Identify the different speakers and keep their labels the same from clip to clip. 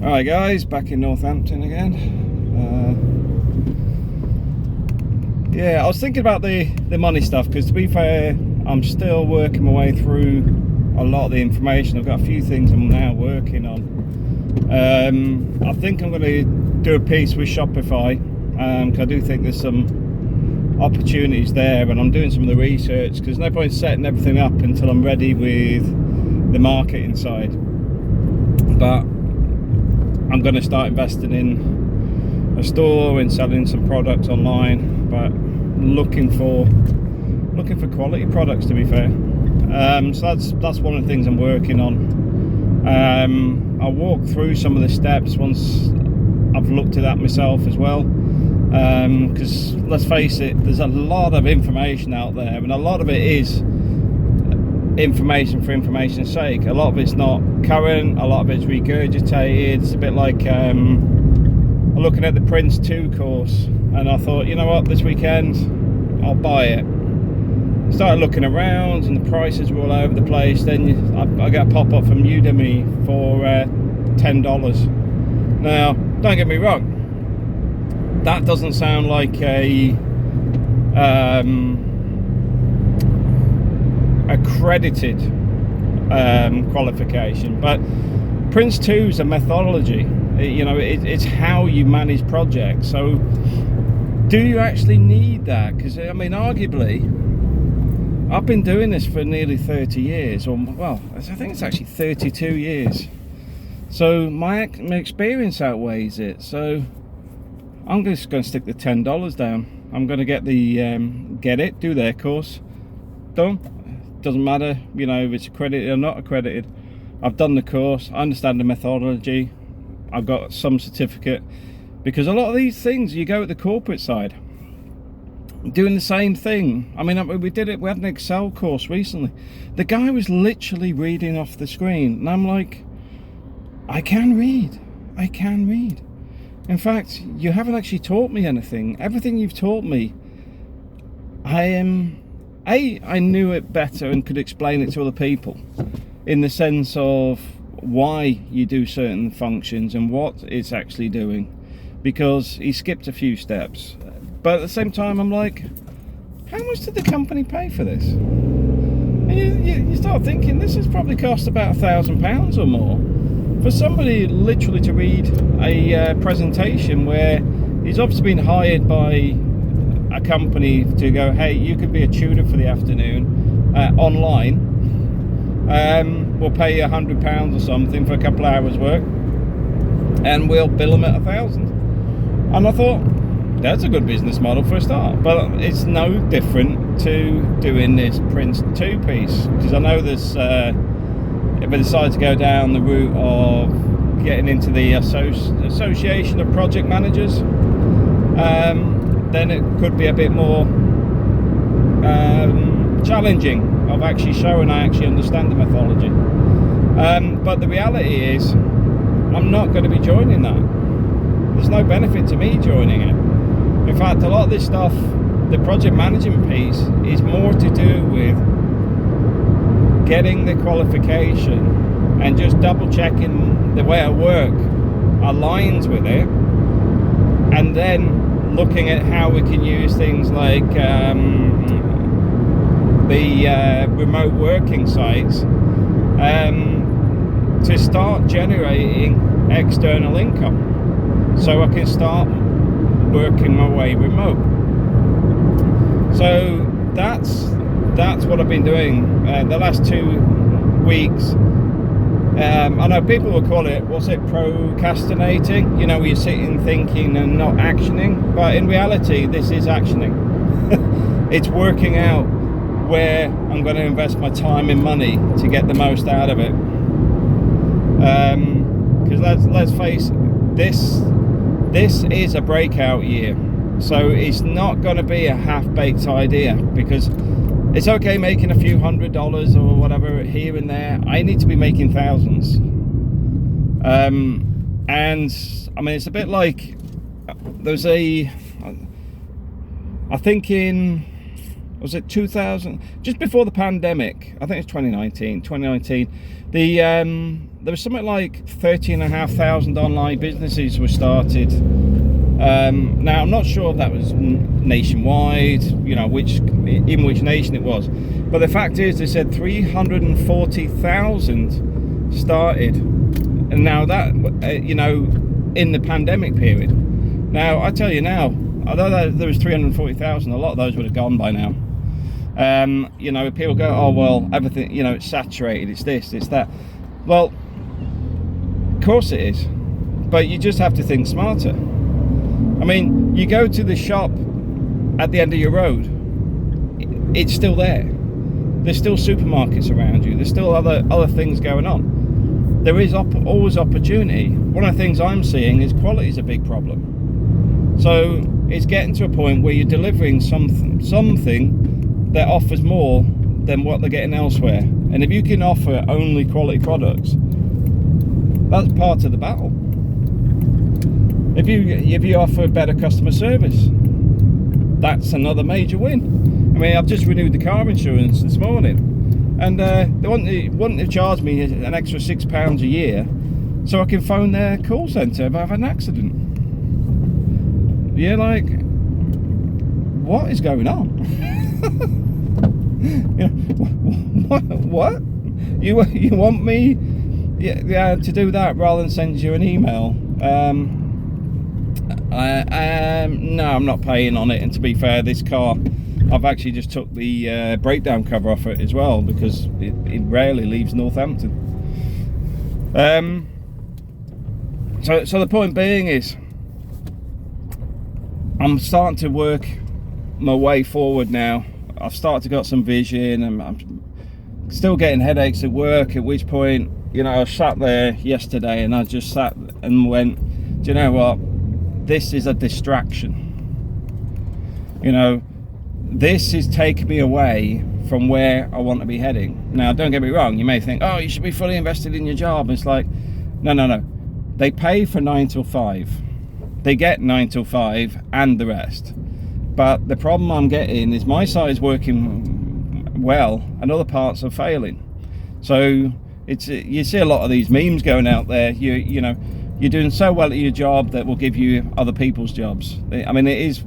Speaker 1: Alright guys, back in Northampton again. Yeah, I was thinking about the money stuff, because to be fair, I'm still working my way through a lot of the information. I've got a few things I'm now working on. I think I'm going to do a piece with Shopify, because I do think there's some opportunities there, and I'm doing some of the research, because no point setting everything up until I'm ready with the marketing side. But I'm going to start investing in a store and selling some products online, but looking for quality products, to be fair. So that's one of the things I'm working on. I'll walk through some of the steps once I've looked at that myself as well, because let's face it, there's a lot of information out there, and a lot of it is information for information's sake. A lot of it's not current, a lot of it's regurgitated. It's a bit like I'm looking at the Prince 2 course, and I thought, you know what, this weekend I'll buy it. Started looking around and the prices were all over the place. Then I got a pop-up from Udemy for $10. Now, don't get me wrong, that doesn't sound like a accredited qualification, but Prince 2 is a methodology. It's how you manage projects. So do you actually need that? Because I mean, arguably, I've been doing this for nearly 30 years, or well, I think it's actually 32 years. So my experience outweighs it. So I'm just going to stick the $10 down. I'm going to get do their course done. Doesn't matter, if it's accredited or not accredited. I've done the course, I understand the methodology, I've got some certificate, because a lot of these things, you go at the corporate side doing the same thing. I mean, we had an Excel course recently. The guy was literally reading off the screen, and I'm like, I can read. In fact, you haven't actually taught me anything. Everything you've taught me, I knew it better and could explain it to other people, in the sense of why you do certain functions and what it's actually doing, because he skipped a few steps. But at the same time, I'm like, how much did the company pay for this? And you start thinking, this has probably cost about £1,000 or more for somebody literally to read a presentation where he's obviously been hired by a company to go, hey, you could be a tutor for the afternoon online. We'll pay you £100 or something for a couple of hours work, and we'll bill them at $1,000. And I thought, that's a good business model for a start. But it's no different to doing this Prince 2 piece, because I know there's if I decide to go down the route of getting into the association of project managers, then it could be a bit more challenging of actually showing I actually understand the methodology. But the reality is, I'm not going to be joining that. There's no benefit to me joining it. In fact, a lot of this stuff, the project management piece, is more to do with getting the qualification and just double checking the way I work aligns with it, and then looking at how we can use things like the remote working sites to start generating external income, so I can start working my way remote. So that's what I've been doing the last 2 weeks. I know people will call it, procrastinating, where you're sitting thinking and not actioning, but in reality this is actioning. It's working out where I'm going to invest my time and money to get the most out of it, because let's face it, this is a breakout year. So it's not going to be a half-baked idea, because it's okay making a few $100s or whatever here and there. I need to be making thousands. And I mean, it's a bit like, there's I think was it 2000, just before the pandemic, I think it's 2019, there was something like 13,500 online businesses were started. Now I'm not sure if that was nationwide, you know, which nation it was, but the fact is they said 340,000 started, and now that you know, in the pandemic period. Now I tell you now, although there was 340,000, a lot of those would have gone by now. You know, people go, oh well, everything, you know, it's saturated, it's this, it's that. Well, of course it is, but you just have to think smarter. I mean, you go to the shop at the end of your road, it's still there. There's still supermarkets around you. There's still other things going on. There is always opportunity. One of the things I'm seeing is quality is a big problem. So it's getting to a point where you're delivering something that offers more than what they're getting elsewhere. And if you can offer only quality products, that's part of the battle. If you offer better customer service, that's another major win. I mean, I've just renewed the car insurance this morning, and they want to charge me an extra £6 a year so I can phone their call centre if I have an accident. You're like, what is going on? You know, what? You want me to do that rather than send you an email? No, I'm not paying on it. And to be fair, this car, I've actually just took the breakdown cover off it as well, because it rarely leaves Northampton. So the point being is, I'm starting to work my way forward now. I've started to got some vision, and I'm still getting headaches at work, at which point, you know, I sat there yesterday and I just sat and went, do you know what, this is a distraction. You know, this is taking me away from where I want to be heading. Now, don't get me wrong, you may think, oh, you should be fully invested in your job. It's like, no. They pay for 9 till 5. They get 9 till 5 and the rest. But the problem I'm getting is my side is working well and other parts are failing. So it's, you see a lot of these memes going out there. You know, you're doing so well at your job that will give you other people's jobs. I mean, it is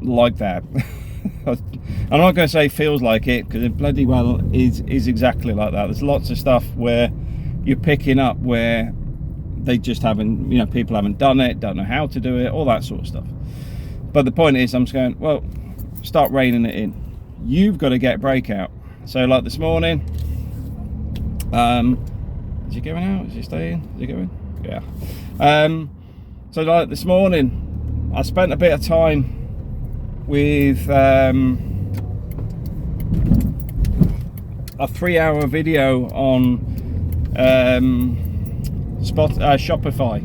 Speaker 1: like that. I'm not going to say feels like it, because it bloody well is exactly like that. There's lots of stuff where you're picking up where they just haven't, you know, people haven't done it, don't know how to do it, all that sort of stuff. But the point is, I'm just going, well, start reining it in. You've got to get breakout. So like this morning, is he going out? Is he staying? Is he going? Yeah. So like this morning, I spent a bit of time with a 3-hour video on Shopify,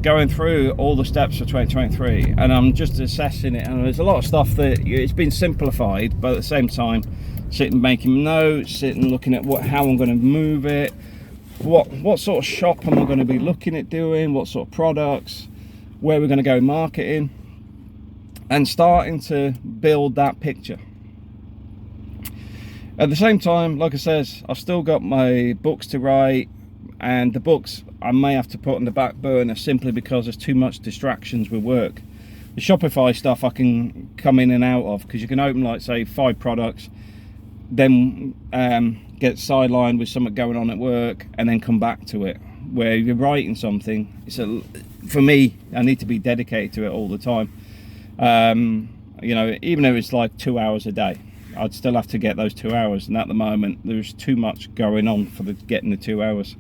Speaker 1: going through all the steps for 2023, and I'm just assessing it, and there's a lot of stuff that it's been simplified, but at the same time sitting making notes, sitting looking at how I'm going to move it, what sort of shop am I going to be looking at doing, what sort of products, where we're going to go marketing, and starting to build that picture. At the same time, like I says, I've still got my books to write, and the books I may have to put on the back burner simply because there's too much distractions with work. The Shopify stuff I can come in and out of, because you can open, like, say 5 products, then get sidelined with something going on at work, and then come back to it. Where you're writing something, for me, I need to be dedicated to it all the time. You know, even though it's like 2 hours a day, I'd still have to get those 2 hours, and at the moment there's too much going on for getting the 2 hours.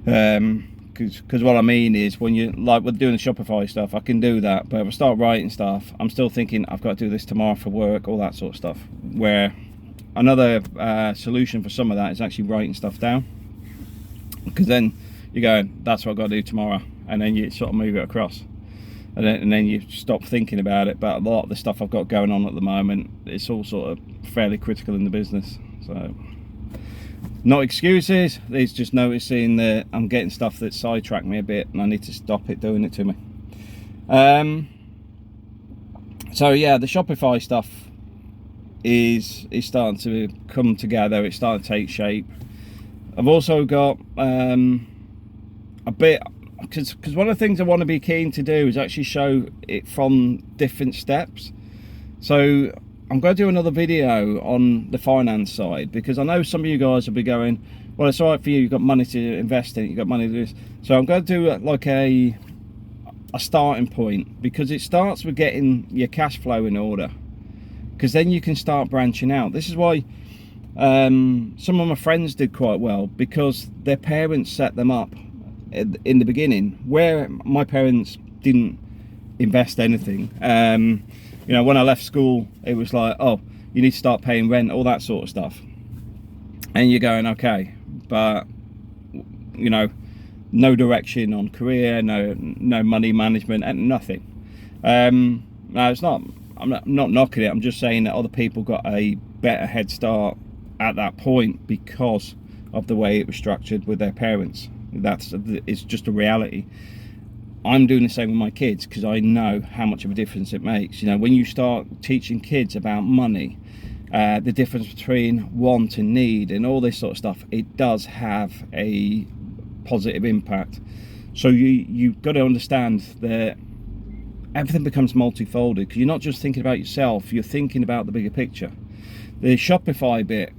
Speaker 1: Because what I mean is, when you, like with doing the Shopify stuff, I can do that, but if I start writing stuff, I'm still thinking I've got to do this tomorrow for work, all that sort of stuff. Where another solution for some of that is actually writing stuff down, because then you're going, that's what I've got to do tomorrow, and then you sort of move it across. And then you stop thinking about it. But a lot of the stuff I've got going on at the moment, it's all sort of fairly critical in the business. So, not excuses, it's just noticing that I'm getting stuff that sidetracked me a bit, and I need to stop it doing it to me. So yeah, the Shopify stuff is starting to come together. It's starting to take shape. I've also got a bit, because one of the things I want to be keen to do is actually show it from different steps. So I'm going to do another video on the finance side, because I know some of you guys will be going, well, it's all right for you, you've got money to invest in, you've got money to do this. So I'm going to do like a starting point, because it starts with getting your cash flow in order, because then you can start branching out. This is why some of my friends did quite well, because their parents set them up in the beginning, where my parents didn't invest anything. You know, when I left school, it was like, oh, you need to start paying rent, all that sort of stuff. And you're going, okay, but you know, no direction on career, no money management, and nothing. No, it's not. I'm not knocking it. I'm just saying that other people got a better head start at that point because of the way it was structured with their parents. It's just a reality. I'm doing the same with my kids, because I know how much of a difference it makes. You know, when you start teaching kids about money, the difference between want and need and all this sort of stuff, it does have a positive impact. So you've got to understand that everything becomes multifolded, because you're not just thinking about yourself, you're thinking about the bigger picture. The Shopify bit,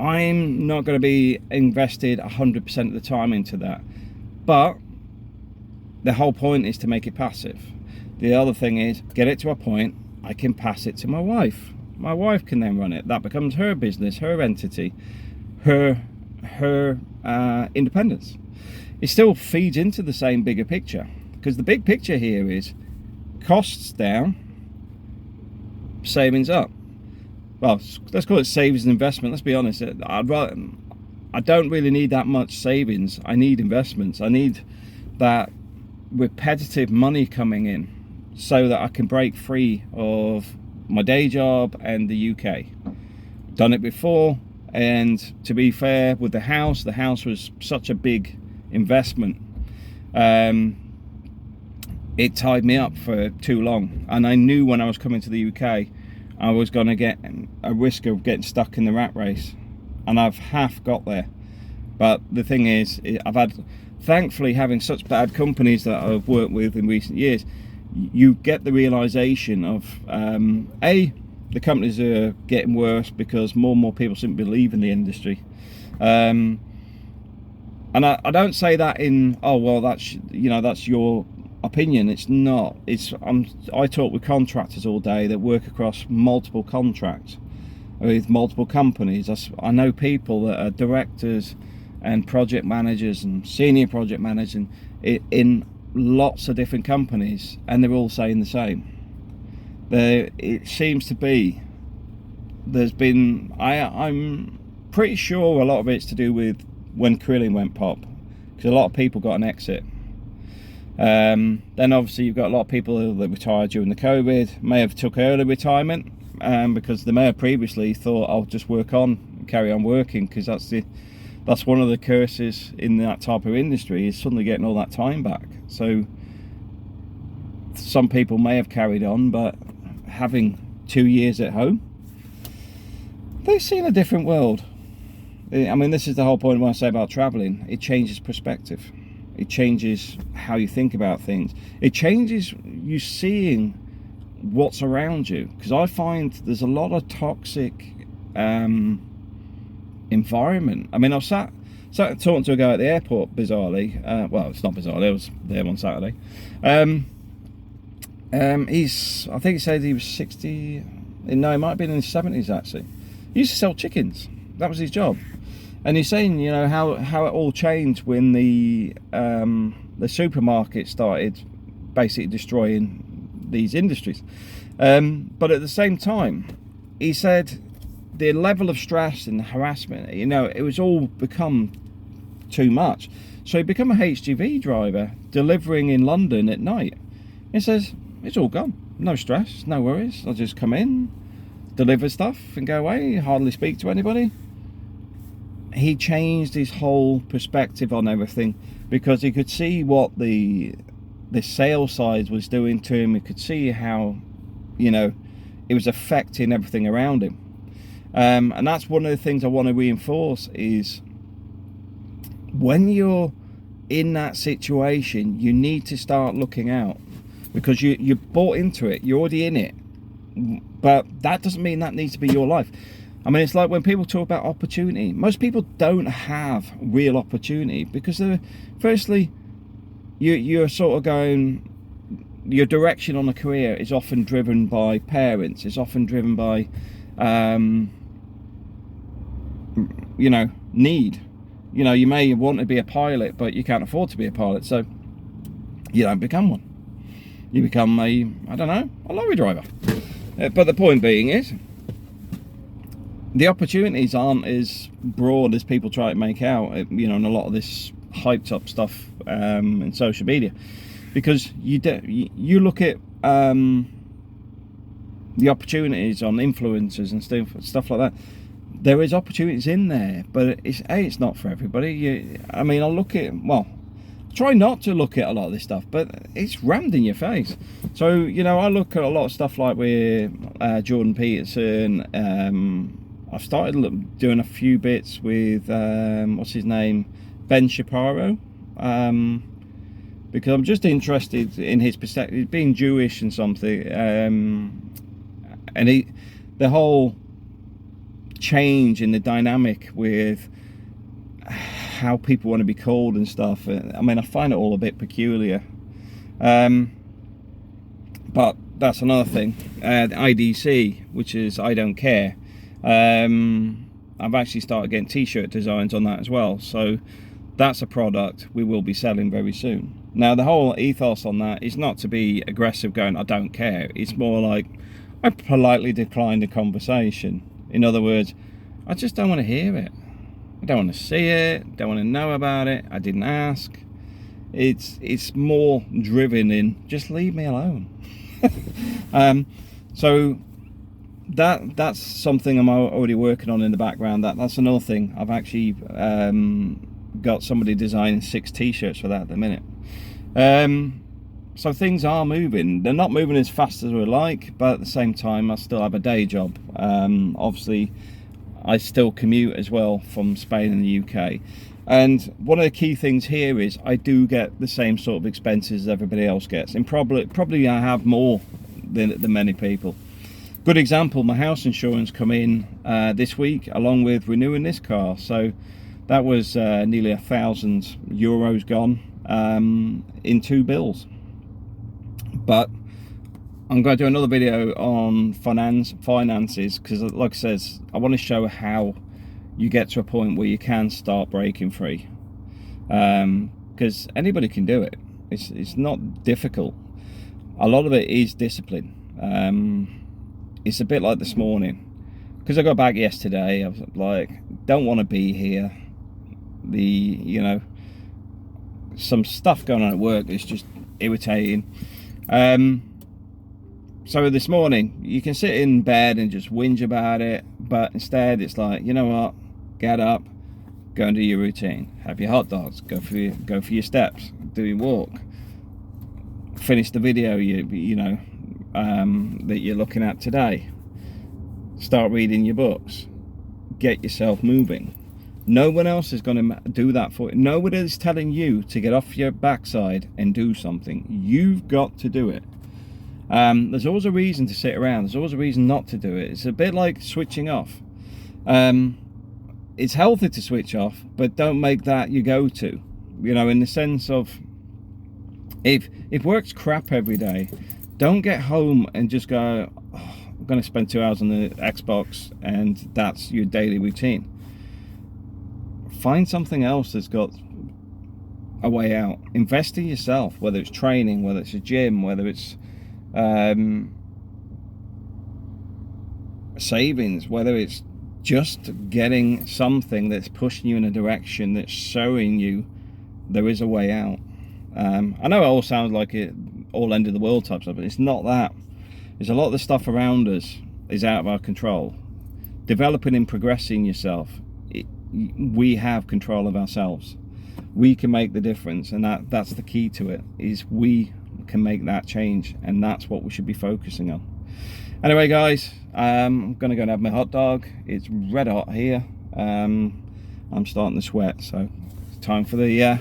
Speaker 1: I'm not going to be invested 100% of the time into that, but the whole point is to make it passive. The other thing is, get it to a point I can pass it to my wife. My wife can then run it. That becomes her business, her entity, her independence. It still feeds into the same bigger picture, because the big picture here is costs down, savings up. Well, let's call it savings and investment. Let's be honest. I don't really need that much savings. I need investments. I need that repetitive money coming in, so that I can break free of my day job and the UK. Done it before, and to be fair, with the house was such a big investment. It tied me up for too long, and I knew when I was coming to the UK I was going to get a risk of getting stuck in the rat race, and I've half got there. But the thing is, I've had, thankfully, having such bad companies that I've worked with in recent years, you get the realization of the companies are getting worse because more and more people seem to be leaving the industry. And I don't say that in, oh well, that's, you know, that's your opinion. It's not. I talk with contractors all day that work across multiple contracts with multiple companies. I know people that are directors and project managers and senior project managers in lots of different companies, and they're all saying the same. It seems to be, there's been, I'm pretty sure a lot of it's to do with when Krillin went pop, because a lot of people got an exit. Then obviously you've got a lot of people that retired during the COVID, may have took early retirement, because they may have previously thought, I'll just work on and carry on working, because that's one of the curses in that type of industry, is suddenly getting all that time back. So some people may have carried on, but having 2 years at home, they've seen a different world. I mean, this is the whole point when I say about traveling. It changes perspective. It changes how you think about things. It changes you seeing what's around you, because I find there's a lot of toxic environment. I mean, I was sat talking to a guy at the airport, bizarrely. Well, it's not bizarrely, I was there on Saturday. I think he said he was 60, no, he might have been in his 70s actually. He used to sell chickens. That was his job. And he's saying, you know, how it all changed when the supermarket started basically destroying these industries. But at the same time, he said the level of stress and harassment, you know, it was all become too much. So he became a HGV driver delivering in London at night. He says, it's all gone. No stress, no worries. I'll just come in, deliver stuff and go away, hardly speak to anybody. He changed his whole perspective on everything, because he could see what the sales side was doing to him. He could see how, you know, it was affecting everything around him. And that's one of the things I want to reinforce is, when you're in that situation, you need to start looking out, because you bought into it, you're already in it. But that doesn't mean that needs to be your life. I mean, it's like when people talk about opportunity, most people don't have real opportunity, because firstly, you're sort of going, your direction on a career is often driven by parents, it's often driven by need. You may want to be a pilot, but you can't afford to be a pilot, so you don't become one. You become a lorry driver. But the point being is, the opportunities aren't as broad as people try to make out, and a lot of this hyped up stuff in social media, because you look at the opportunities on influencers and stuff like that. There is opportunities in there, but it's not for everybody. Try not to look at a lot of this stuff, but it's rammed in your face. So I look at a lot of stuff like with Jordan Peterson. I've started doing a few bits with what's his name, Ben Shapiro, because I'm just interested in his perspective, being Jewish and something, and the whole change in the dynamic with how people want to be called and stuff. I find it all a bit peculiar, but that's another thing. IDC, which is I don't care. I've actually started getting t-shirt designs on that as well, so that's a product we will be selling very soon. Now, the whole ethos on that is not to be aggressive going, I don't care. It's more like, I politely declined the conversation. In other words, I just don't want to hear it. I don't want to see it, don't want to know about it, I didn't ask. It's more driven in, just leave me alone. So that's something I'm already working on in the background. That's another thing. I've actually got somebody designing 6 t-shirts for that at the minute. So things are moving. They're not moving as fast as we like, but at the same time I still have a day job. Obviously I still commute as well from Spain and the UK, and one of the key things here is I do get the same sort of expenses as everybody else gets, and probably I have more than many people. Good example, my house insurance come in this week along with renewing this car, so that was nearly €1,000 gone in 2 bills. But I'm going to do another video on finances, because like I says, I want to show how you get to a point where you can start breaking free, because anybody can do it. It's not difficult. A lot of it is discipline. It's a bit like this morning, because I got back yesterday. I was like, don't want to be here. Some stuff going on at work is just irritating. So this morning, you can sit in bed and just whinge about it, but instead it's like, you know what, get up, go and do your routine, have your hot dogs, go for your steps, do your walk, finish the video that you're looking at today, start reading your books, get yourself moving. No one else is going to do that for you. Nobody is telling you to get off your backside and do something. You've got to do it. There's always a reason to sit around. There's always a reason not to do it. It's a bit like switching off. It's healthy to switch off, but don't make that your go-to. In the sense of, if work's crap every day, don't get home and just go, oh, I'm going to spend 2 hours on the Xbox, and that's your daily routine. Find something else that's got a way out. Invest in yourself, whether it's training, whether it's a gym, whether it's savings, whether it's just getting something that's pushing you in a direction that's showing you there is a way out. I know it all sounds like it all end of the world type stuff, but it's not that. There's a lot of the stuff around us is out of our control. Developing and progressing yourself, we have control of ourselves. We can make the difference, and that's the key to it, is we can make that change, and that's what we should be focusing on. Anyway guys, I'm gonna go and have my hot dog. It's red hot here. I'm starting to sweat, so time for the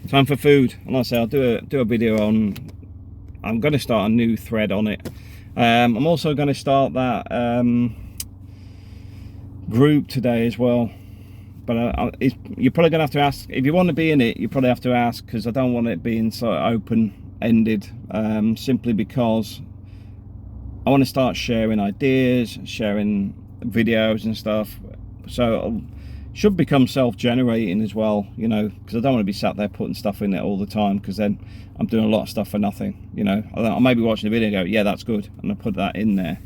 Speaker 1: time for food. And like I say, I'll do a video on. I'm going to start a new thread on it. I'm also going to start that group today as well. But you're probably going to have to ask, if you want to be in it, you probably have to ask, because I don't want it being sort of open-ended, simply because I want to start sharing ideas, sharing videos and stuff. So it should become self-generating as well, you know, because I don't want to be sat there putting stuff in it all the time, because then I'm doing a lot of stuff for nothing, you know. I'll maybe watch the video and go, yeah, that's good, and I'll put that in there.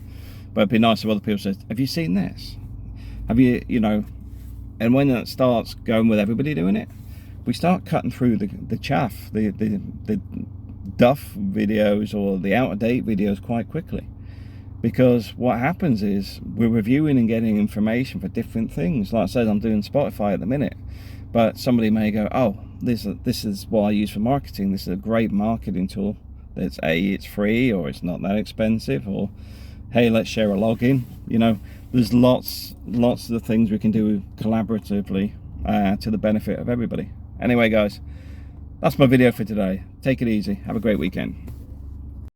Speaker 1: But it'd be nice if other people said, have you seen this? Have you, you know? And when that starts going with everybody doing it, we start cutting through the chaff, the duff videos or the out-of-date videos quite quickly. Because what happens is we're reviewing and getting information for different things. Like I said, I'm doing Shopify at the minute, but somebody may go, oh, this is what I use for marketing. This is a great marketing tool. It's free, or it's not that expensive, or hey, let's share a login. You know, there's lots of the things we can do collaboratively to the benefit of everybody. Anyway, guys, that's my video for today. Take it easy. Have a great weekend.